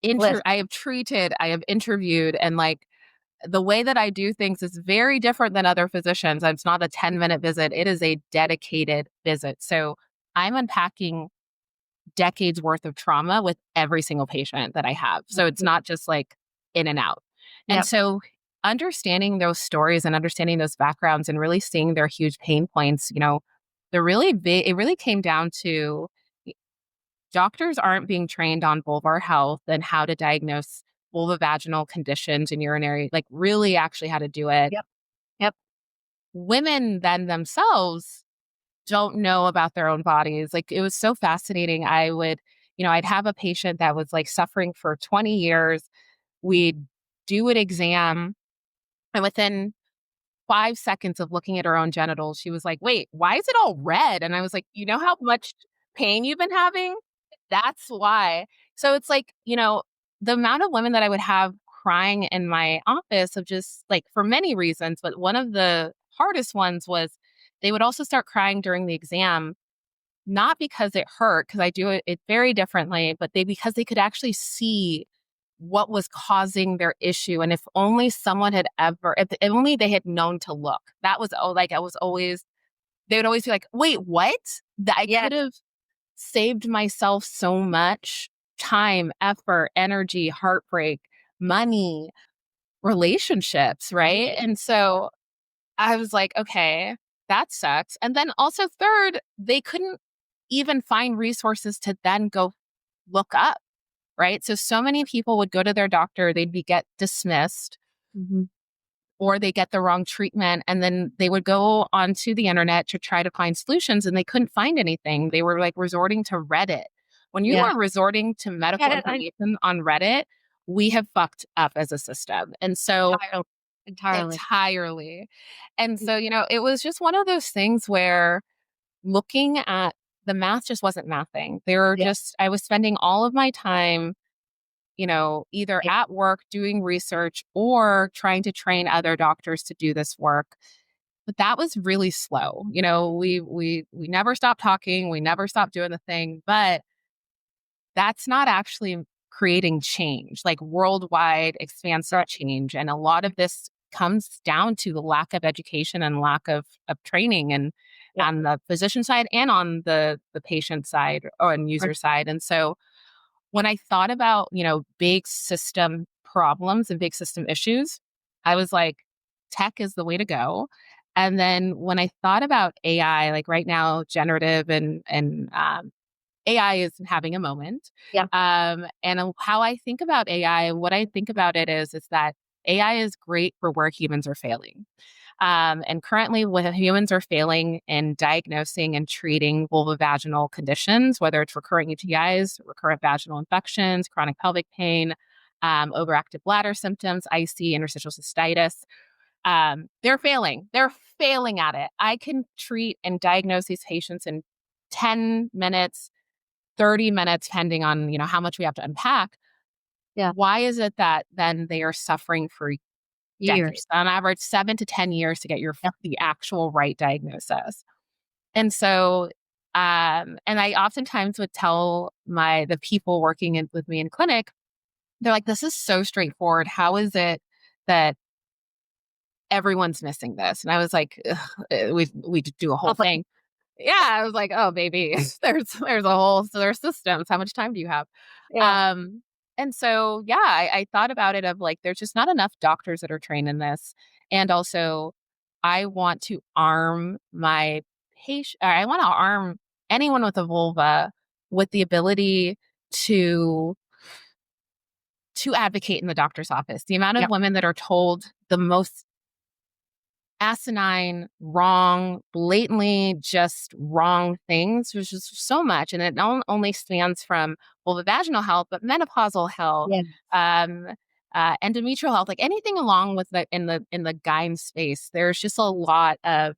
List. I have treated, I have interviewed, and like the way that I do things is very different than other physicians. It's not a 10-minute visit, it is a dedicated visit. So I'm unpacking decades worth of trauma with every single patient that I have. So it's not just like in and out. And Yep. so understanding those stories and understanding those backgrounds and really seeing their huge pain points, it really came down to doctors aren't being trained on vulvar health and how to diagnose vulvovaginal conditions and urinary, like really actually how to do it. Yep. Yep. Women then themselves don't know about their own bodies. Like it was so fascinating. I'd have a patient that was like suffering for 20 years. We'd do an exam, and within 5 seconds of looking at her own genitals, she was like, wait, why is it all red? And I was like, you know how much pain you've been having? That's why. So it's like, the amount of women that I would have crying in my office of just like for many reasons, but one of the hardest ones was they would also start crying during the exam, not because it hurt, because I do it very differently, but because they could actually see what was causing their issue. And if only someone had if only they had known to look. That was like, I was always, they would always be like, wait, what? That I Yeah. could have saved myself so much time, effort, energy, heartbreak, money, relationships, right? And so I was like, okay, that sucks. And then also, third, they couldn't even find resources to then go look up, right? So many people would go to their doctor, get dismissed, Hmm. or they get the wrong treatment, and then they would go onto the internet to try to find solutions, and they couldn't find anything. They were like resorting to Reddit. When you Yeah. are resorting to medical I information on Reddit, we have fucked up as a system. And so entirely. Entirely. entirely. And so, it was just one of those things where looking at the math just wasn't mathing. Yeah. I was spending all of my time, either Right. at work doing research or trying to train other doctors to do this work. But that was really slow. We never stopped talking, we never stopped doing the thing, but that's not actually creating change, like worldwide expansive Right. change. And a lot of this comes down to the lack of education and lack of training, and Yeah. on the physician side and on the patient side or on Right. user side. And so when I thought about, big system problems and big system issues, I was like, tech is the way to go. And then when I thought about AI, like right now, generative and AI is having a moment. Yeah. And how I think about AI, what I think about it is that AI is great for where humans are failing. And currently, when humans are failing in diagnosing and treating vulvovaginal conditions, whether it's recurrent UTIs, recurrent vaginal infections, chronic pelvic pain, overactive bladder symptoms, IC, interstitial cystitis, they're failing. They're failing at it. I can treat and diagnose these patients in 10 minutes, 30 minutes, depending on, how much we have to unpack. Yeah. Why is it that then they are suffering for decades, Years. on average 7 to 10 years to get Yeah. the actual right diagnosis? And so, and I oftentimes would tell the people working with me in clinic, they're like, this is so straightforward. How is it that everyone's missing this? And I was like, we do a whole Complicated. thing. Yeah, I was like, oh baby, there's systems. How much time do you have? Yeah. Um, and so yeah, I thought about it of like, there's just not enough doctors that are trained in this. And also I want to arm my patient, or I want to arm anyone with a vulva with the ability to advocate in the doctor's office. The amount of Yep. women that are told the most asinine, wrong, blatantly just wrong things. There's just so much. And it not only spans from vulvovaginal health, but menopausal health, Yeah. um, endometrial health, like anything along with in the gyne space. There's just a lot of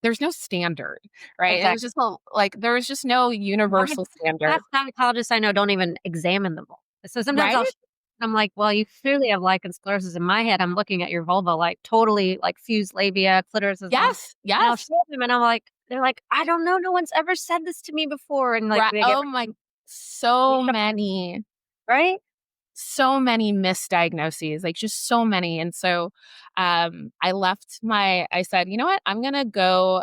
there's no standard, right? It was Exactly. just like there was just no Half universal standard, half gynecologists I know don't even examine them all. So sometimes right? I'm like, "Well, you clearly have lichen sclerosis." In my head, I'm looking at your vulva, like, totally, like, fused labia, clitoris is long, Yes, and I'll yes. show them, and I'm like they're like, "I don't know, no one's ever said this to me before," and, like, Right. they get Oh my, so many right? misdiagnoses, like just so many. And so I said, you know what, I'm gonna go.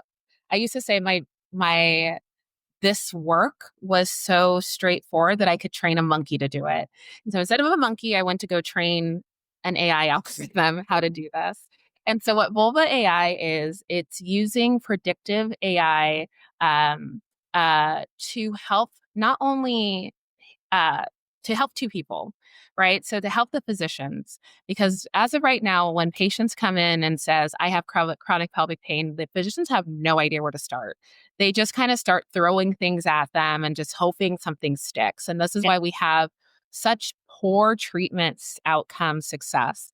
I used to say my this work was so straightforward that I could train a monkey to do it. And so instead of a monkey, I went to go train an AI algorithm how to do this. And so what Vulva AI is, it's using predictive AI to help not only uh, to help two people, right? So to help the physicians, because as of right now, when patients come in and says, I have chronic pelvic pain, the physicians have no idea where to start. They just kind of start throwing things at them and just hoping something sticks. And this is Yeah, why we have such poor treatments outcome success.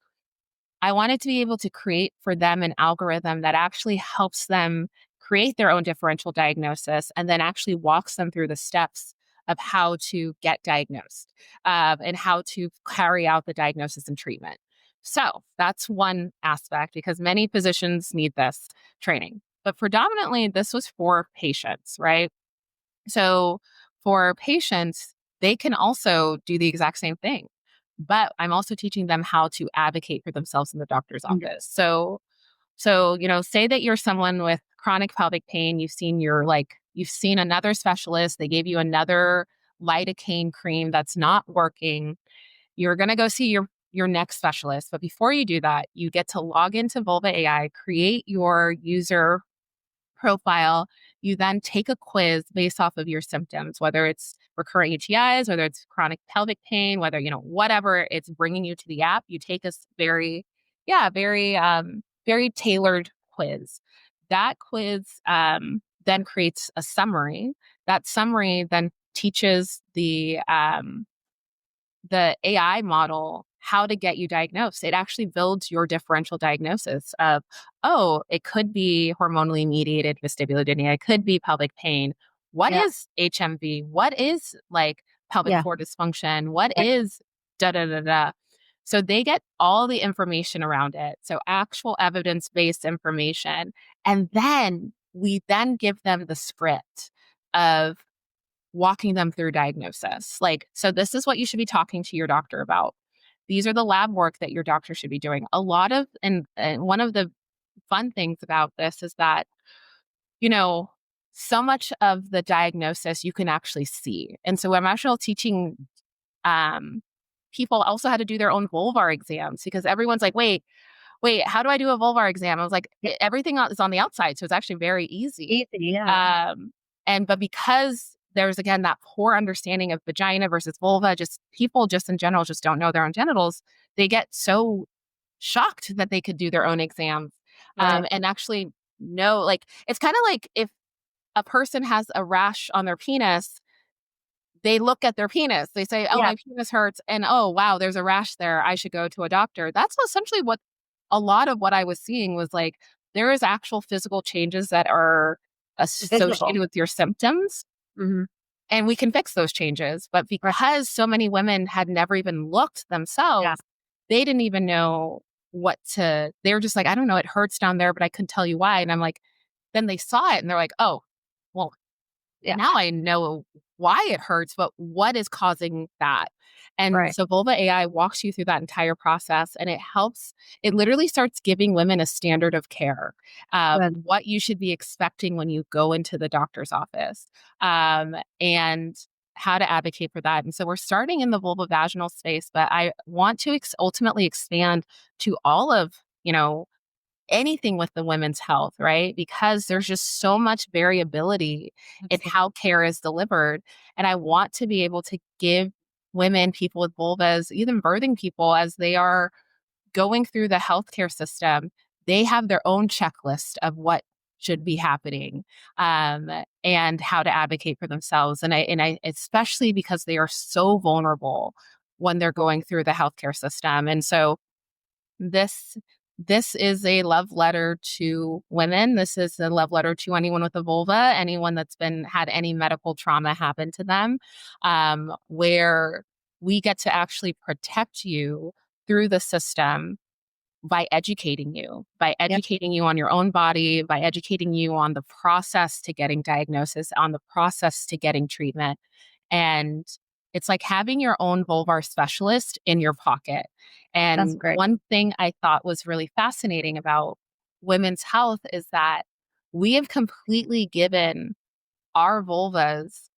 I wanted to be able to create for them an algorithm that actually helps them create their own differential diagnosis and then actually walks them through the steps of how to get diagnosed and how to carry out the diagnosis and treatment. So that's one aspect because many physicians need this training, but predominantly this was for patients, right? So for patients, they can also do the exact same thing. But I'm also teaching them how to advocate for themselves in the doctor's yeah, office. So, say that you're someone with chronic pelvic pain, you've seen another specialist, they gave you another lidocaine cream that's not working. You're going to go see your next specialist. But before you do that, you get to log into Vulva AI, create your user profile. You then take a quiz based off of your symptoms, whether it's recurrent UTIs, whether it's chronic pelvic pain, whether, whatever it's bringing you to the app, you take a very tailored quiz. That quiz then creates a summary. That summary then teaches the AI model how to get you diagnosed. It actually builds your differential diagnosis of, oh, it could be hormonally mediated vestibular dyspnea, it could be pelvic pain. What yeah, is HMV? What is like pelvic yeah, floor dysfunction? What right, is da da da da? So they get all the information around it. So actual evidence-based information. And then we then give them the script of walking them through diagnosis. Like, so this is what you should be talking to your doctor about. These are the lab work that your doctor should be doing. And one of the fun things about this is that, you know, so much of the diagnosis you can actually see. And so I'm actually teaching um, people also how to do their own vulvar exams because everyone's like, wait, wait, how do I do a vulvar exam? I was like, Yeah. Everything is on the outside. So it's actually very easy. Easy, yeah. Um, but because there's again that poor understanding of vagina versus vulva, just people just in general just don't know their own genitals, they get so shocked that they could do their own exams, Right. and actually know, like, it's kind of like if a person has a rash on their penis, they look at their penis. They say, "Oh, Yeah. my penis hurts," and, "Oh, wow, there's a rash there. I should go to a doctor." That's essentially what a lot of what I was seeing was like, there is actual physical changes that are Visible. associated with your symptoms, Mhm. and we can fix those changes. But Right. because so many women had never even looked Yeah. themselves, they didn't even know they were just like, "I don't know, it hurts down there, but I couldn't tell you why." And I'm like, then they saw it and they're like, "Oh, well, Yeah. now I know why it hurts, but what is causing that?" And Right. so Vulva AI walks you through that entire process, and it literally starts giving women a standard of care, Good. what you should be expecting when you go into the doctor's office, and how to advocate for that. And so we're starting in the vulva vaginal space, but I want to ultimately expand to all of, anything with the women's health, right? Because there's just so much variability in Absolutely. how care is delivered. And I want to be able to give women, people with vulvas, even birthing people, as they are going through the healthcare system, they have their own checklist of what should be happening, um, and how to advocate for themselves. And I, especially because they are so vulnerable when they're going through the healthcare system. And so this this is a love letter to women. This is a love letter to anyone with a vulva, anyone that's been had any medical trauma happen to them, where we get to actually protect you through the system by Yep. educating you on your own body, by educating you on the process to getting diagnosis, on the process to getting treatment. And it's like having your own vulvar specialist in your pocket. That's And great. one thing I thought was really fascinating about women's health is that we have completely given our vulvas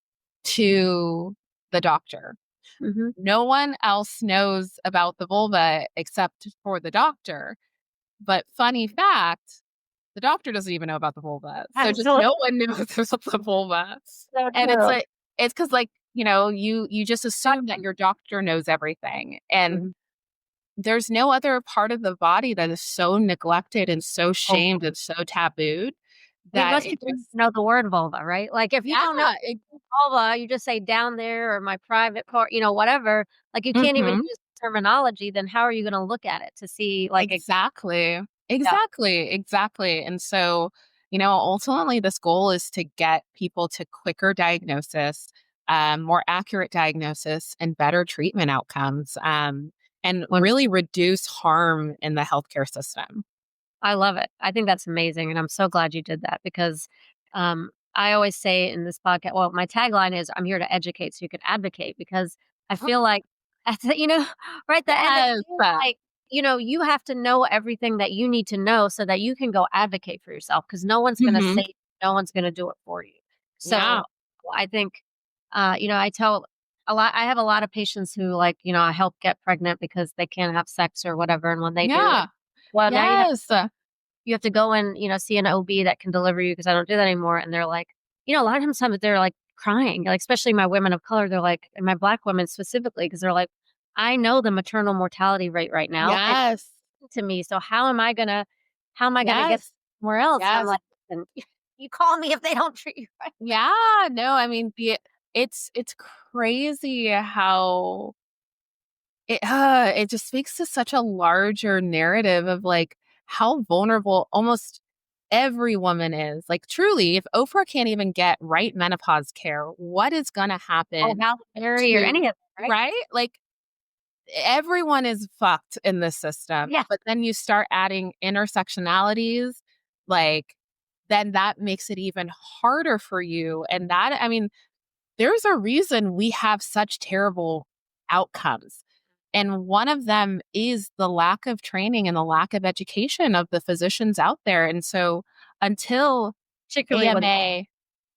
to the doctor. Mhm. No one else knows about the vulva except for the doctor. But funny fact, the doctor doesn't even know about the vulva. So just Absolutely. no one knows there's a vulva. So And true. it's because like, you just assume that your doctor knows everything. And Mhm. there's no other part of the body that is so neglected and so Oh, shamed and so tabooed I mean, that most it people don't just, even know the word vulva, right? Like, if you don't know yeah, vulva, you just say down there or my private part, whatever. Like, you can't even mhm. use terminology, then how are you gonna look at it to see, like, Exactly. yeah, Exactly. Exactly. And so, ultimately, this goal is to get people to quicker diagnosis, more accurate diagnosis, and better treatment outcomes, and when really reduce harm in the healthcare system. I love it. I think that's amazing, and I'm so glad you did that because, I always say in this podcast, well, my tagline is, "I'm here to educate so you can advocate," because I Oh, feel like at the right the end of the yes. day, like, you have to know everything that you need to know so that you can go advocate for yourself because no one's gonna Hmm. say no one's gonna do it for you. Yeah. So, I think, I tell I have a lot of patients who, like, I help get pregnant because they can't have sex or whatever, and when they do, Yeah. well, now Yes. you have to go and, see an OB that can deliver you because I don't do that anymore, and they're like, a lot of times they're, like, crying, like, especially my women of color, they're like and my Black women specifically, because 'cause they're like, "I know the maternal mortality rate right now, and Yes. to me, so how am I gonna get Yes. somewhere else?" And I'm Yes. like, "Listen, you call me if they don't treat you right." Yeah. No, I mean, it's crazy how it just speaks to such a larger narrative of like how vulnerable almost every woman is. Like truly, if Oprah can't even get right menopause care, what is gonna Or happen Halle Berry or to any of that, right? right? Like everyone is fucked in this system. Yeah. But then you start adding intersectionalities, like then that makes it even harder for you. And that, I mean, there's a reason we have such terrible outcomes. And one of them is the lack of training and the lack of education of the physicians out there. And so until Particularly with AMA,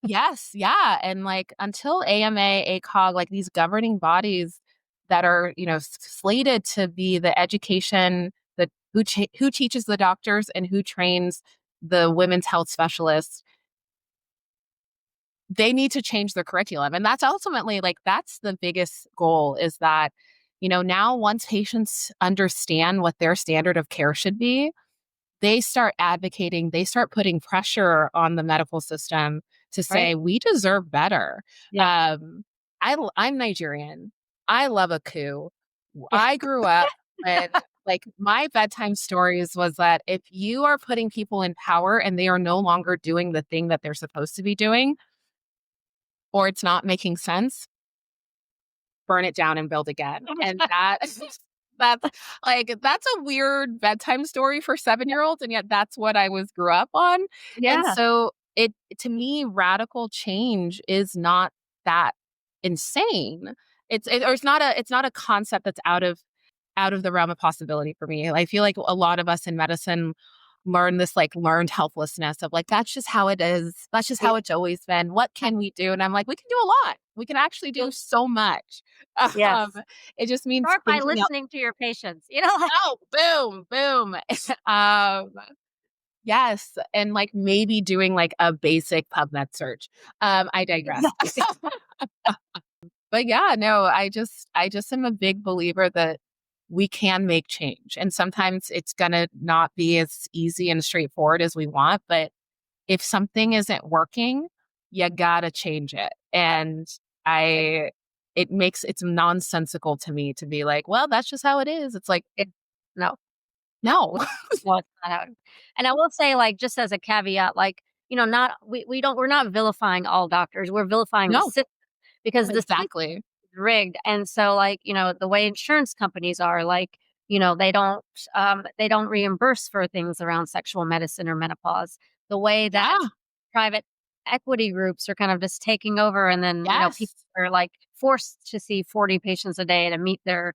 yes, yeah. And like until AMA, ACOG, like these governing bodies that are, slated to be the education, the who teaches the doctors and who trains the women's health specialists, they need to change their curriculum. And that's ultimately like, that's the biggest goal, is that, now once patients understand what their standard of care should be, they start advocating, they start putting pressure on the medical system to Right. say, we deserve better. Yeah. Um, I'm Nigerian. I love a coup. Yeah. I grew up when, like, my bedtime stories was that if you are putting people in power and they are no longer doing the thing that they're supposed to be doing, or it's not making sense, burn it down and build again. And that's that's a weird bedtime story for 7-year-olds, and yet that's what I grew up on. And Yeah. so it to me, radical change is not that insane. It's not a concept that's out of the realm of possibility for me. I feel like a lot of us in medicine learn this like learned helplessness of like, that's just how it is. That's just how it's always been. What can we do? And I'm like, we can do a lot. We can actually do so much. Um, Yes. it just means Start by thinking out. listening to your patients, like Oh, boom, boom. um, yes. And like maybe doing like a basic PubMed search. I digress. exactly. But yeah, no, I just am a big believer that we can make change. And sometimes it's going to not be as easy and straightforward as we want, but if something isn't working, you got to change it. And I it's nonsensical to me to be like, well, that's just how it is. It's like, It no. no. No, it's not how and I will say, like, just as a caveat, like, not we're not vilifying all doctors, we're vilifying the No, system because the system exactly. is rigged, and so, like, the way insurance companies are, like, they don't reimburse for things around sexual medicine or menopause. The way that Yeah. private equity groups are kind of just taking over, and then, people Yes. are, like, forced to see 40 patients a day to meet their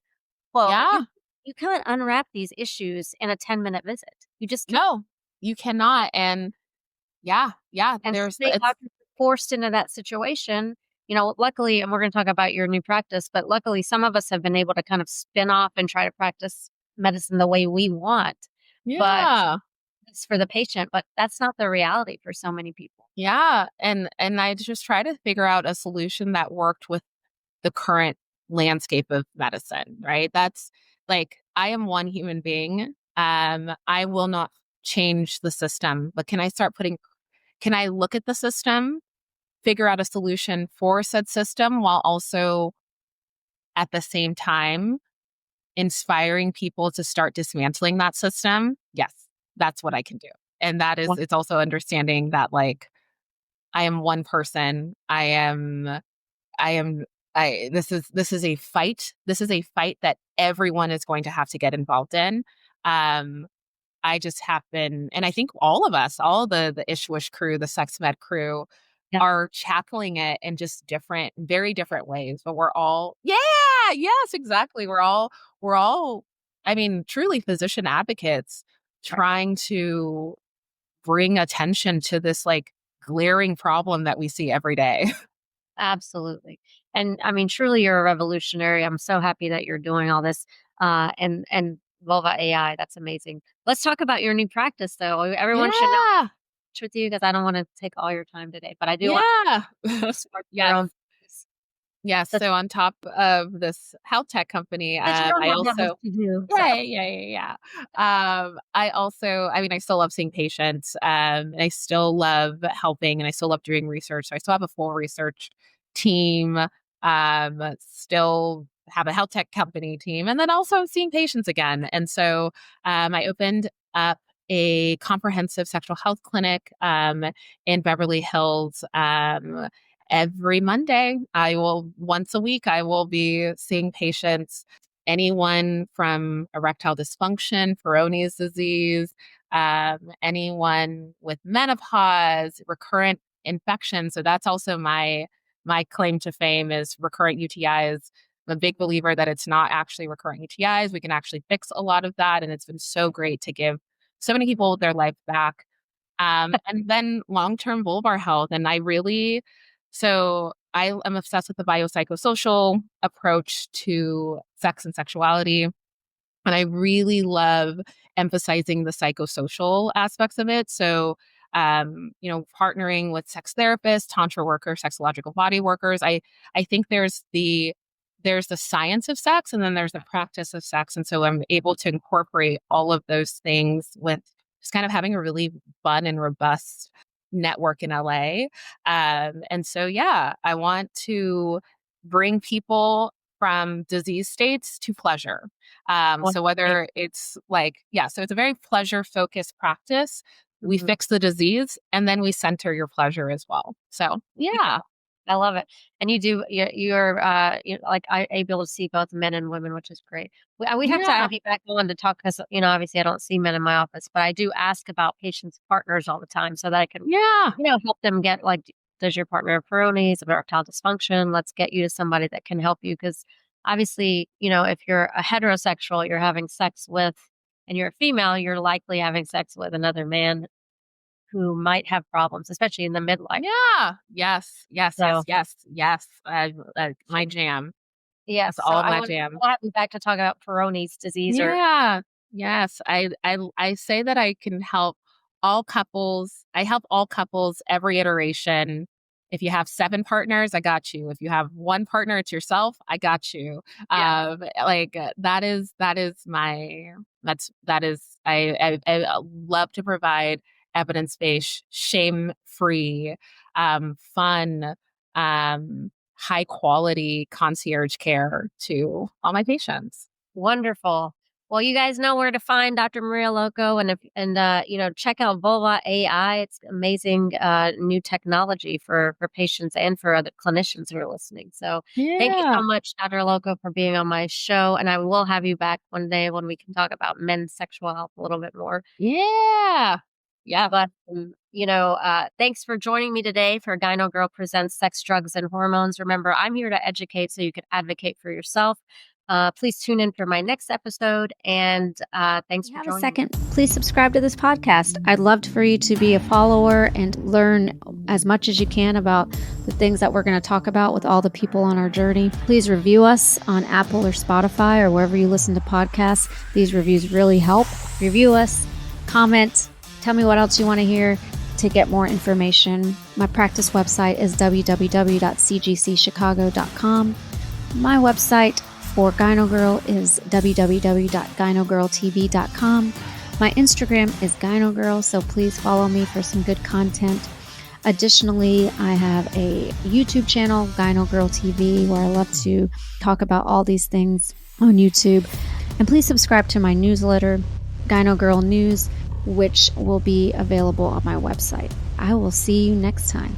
quote. Yeah. You can't unwrap these issues in a 10-minute visit. You just can't. No, you cannot. And yeah, yeah, And so there's many it's doctors are forced into that situation. Luckily, and we're going to talk about your new practice, but luckily, some of us have been able to kind of spin off and try to practice medicine the way we want. But yeah. it's for the patient, but that's not the reality for so many people. Yeah, and I just try to figure out a solution that worked with the current landscape of medicine, right? That's like, I am one human being. I will not change the system, but can I look at the system, figure out a solution for said system while also at the same time inspiring people to start dismantling that system? Yes, that's what I can do. And that is, Well, it's also understanding that like, I am one person. I am I this is a fight. This is a fight that everyone is going to have to get involved in. Um I just happen, and I think all of us, all the Ishwish crew, the Sex Med crew, yeah, are tackling it in just different, very different ways. But we're all, yeah, yes, exactly. We're all, I mean, truly physician advocates right. trying to bring attention to this like glaring problem that we see every day. Absolutely. And I mean, truly, you're a revolutionary. I'm so happy that you're doing all this. And Vulva AI, that's amazing. Let's talk about your new practice, though. Everyone should know Yeah. with you because I don't want to take all your time today, but I do want Yeah. to start your Yes. own business. Yes. That's So on top of this health tech company, because you don't I have that much also, to do. So, I also, I mean, I still love seeing patients, and I still love helping, and I still love doing research. So I still have a full research team, still have a health tech company team, and then also seeing patients again. And so, I opened up a comprehensive sexual health clinic, in Beverly Hills, every Monday. Once a week, I will be seeing patients, anyone from erectile dysfunction, Peyronie's disease, anyone with menopause, recurrent infection. So that's also my claim to fame is recurrent UTIs. I'm a big believer that it's not actually recurrent UTIs. We can actually fix a lot of that. And it's been so great to give so many people their life back. And then long-term vulvar health. And I am obsessed with the biopsychosocial approach to sex and sexuality. And I really love emphasizing the psychosocial aspects of it. So, partnering with sex therapists, tantra workers, sexological body workers. I think there's the science of sex and then there's the practice of sex. And so I'm able to incorporate all of those things with just kind of having a really fun and robust network in LA. And so, yeah, I want to bring people from disease states to pleasure. So Wonderful. whether it's so it's a very pleasure focused practice. We Mhm. fix the disease and then we center your pleasure as well. So, yeah. Beautiful. I love it. And you do you're like, able to see both men and women, which is great. We have to Yeah. have you back on to talk because, obviously I don't see men in my office, but I do ask about patients' partners all the time so that I can, Yeah. help them get like, does your partner have Peyronie's, erectile dysfunction? Let's get you to somebody that can help you because obviously, if you're a heterosexual, you're having sex with, and you're a female, you're likely having sex with another man who might have problems, especially in the midlife. Yeah. Yes. Yes. Yes. So Yes. Yes. My jam. yes, That's so all my I jam. wanna have you back to talk about Peyronie's disease or Yeah. Yes. I say that I can help all couples. I help all couples every iteration. If you have 7 partners, I got you. If you have one partner, it's yourself. I got you. yeah, That is I love to provide evidence-based, shame-free, fun, high quality concierge care to all my patients. wonderful. Well, you guys know where to find Dr. Maria Loco check out Vulva AI. It's amazing new technology for patients and for other clinicians who are listening. So thank you Yeah. so much, Dr. Loco, for being on my show. And I will have you back one day when we can talk about men's sexual health a little bit more. Yeah. Yeah. But, thanks for joining me today for Gyno Girl Presents Sex, Drugs, and Hormones. Remember, I'm here to educate so you can advocate for yourself. Please tune in for my next episode, and thanks If you for have a joining me. second, please subscribe to this podcast. I'd love for you to be a follower and learn as much as you can about the things that we're going to talk about with all the people on our journey. Please review us on Apple or Spotify or wherever you listen to podcasts. These reviews really help. Review us, comment, tell me what else you want to hear to get more information. My practice website is www.cgcchicago.com. My website for Gyno Girl is www.gynogirltv.com. My Instagram is Gyno Girl, so please follow me for some good content. Additionally, I have a YouTube channel, Gyno Girl TV, where I love to talk about all these things on YouTube. And please subscribe to my newsletter, Gyno Girl News, which will be available on my website. I will see you next time.